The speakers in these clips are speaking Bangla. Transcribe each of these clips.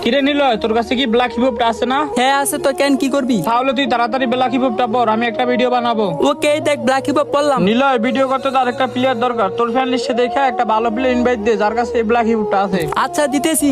কিরে নিলয়, তোর কাছে কি ব্ল্যাক হিপহপটা আছে না? হ্যাঁ আছে তো, কেন কি করবি? তাহলে তুই তাড়াতাড়ি ব্ল্যাক হিপহপটা পর, আমি একটা ভিডিও বানাবো। ওকে দেখ ব্ল্যাক হিপ হপ পড়লাম। নিলয়, ভিডিও করতে তো আরেকটা প্লেয়ার দরকার। তোর ফ্যান লিস্টে দেখে একটা ভালো প্লেয়ার ইনভাইট দে যার কাছে এই ব্ল্যাক হিপহপটা আছে। আচ্ছা দিতেছি।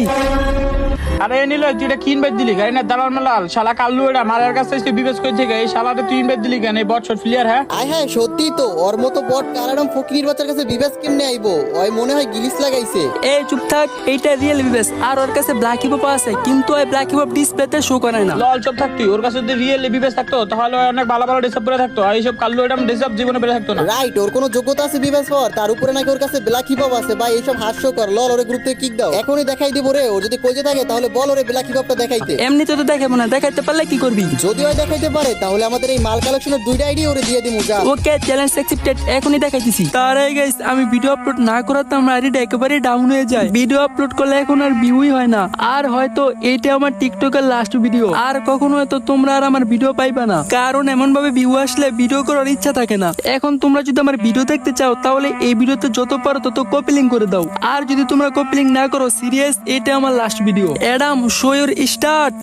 আরে নিলয়, তুই এটা কি ইনভাইট দিলি? গাড়ি না দালাল মালাল শালা কাল্লু, এটা মারার কাছে তুই বিবেচ করে থেকে এই শালাটা তুই ইনভাইট দিলি কেন? এই বট শট প্লেয়ার। হ্যাঁ আয় হ্যাঁ, সত্যি তো ওর মতো বট কারাডাম ফকির বাচ্চার কাছে বিবেশ কেমনে আইবো? ওই মনে হয় গিলিস লাগাইছে। এই চুপ থাক, এইটা রিয়েল বিবেস। আর ওর কাছে ব্ল্যাক হিপ হপ আছে, কিন্তু ওই ব্ল্যাক হিপ হপ ডিসপ্লেতে শো করে না। লল চপ থাকতি, ওর কাছে যদি রিয়েল বিবেচ থাকতো তাহলে ও অনেক ভালো ভালো ডিসাপ করে থাকতো। আর এইসব কাল্লু এটা ডিসাপ জীবনে বেড়ে থাকতো না। রাইট, ওর কোনো যোগ্যতা আছে বিবেশ হওয়ার, তার উপরে নাকি ওর কাছে ব্ল্যাক হিপ হপ আছে। ভাই এইসব হাস্যকর। লল ওরে গ্রুপ থেকে কিক দাও, এখনই দেখাই দিব রে। ও যদি কইতে থাকে তাহলে বল ওরে ব্ল্যাক হিপ হপটা দেখাইতে। এমনিতে তো দেখাবো না, দেখাইতে পারলে কি করবি? যদি ওই দেখাইতে পারে তাহলে আমাদের এই মাল কালেকশনের দুইটা আইডি ওরে দিয়ে দিমু। যা ওকে, চ্যালেঞ্জ অ্যাকসেপ্টেড, এখনই দেখাইতেছি। তার আগে গাইস, আমি ভিডিও আপলোড না করাতে আমার আইডিটা একেবারে ডাউন হয়ে যায়। ভিডিও আপলোড করলে এখন আর ভিউই হয় না। আর হয়তো এইটা আমার টিকটকের লাস্ট ভিডিও, আর কখনো হয়তো তোমরা আর আমার ভিডিও পাইবা না, কারণ এমন ভাবে ভিউ আসলে ভিডিও করার ইচ্ছা থাকে না। এখন তোমরা যদি আমার ভিডিও দেখতে চাও তাহলে এই ভিডিওতে যত পারো তত কপি লিংক করে দাও। আর যদি তোমরা কপি লিংক না করো, সিরিয়াস এটা আমার last video. Adam, show your start.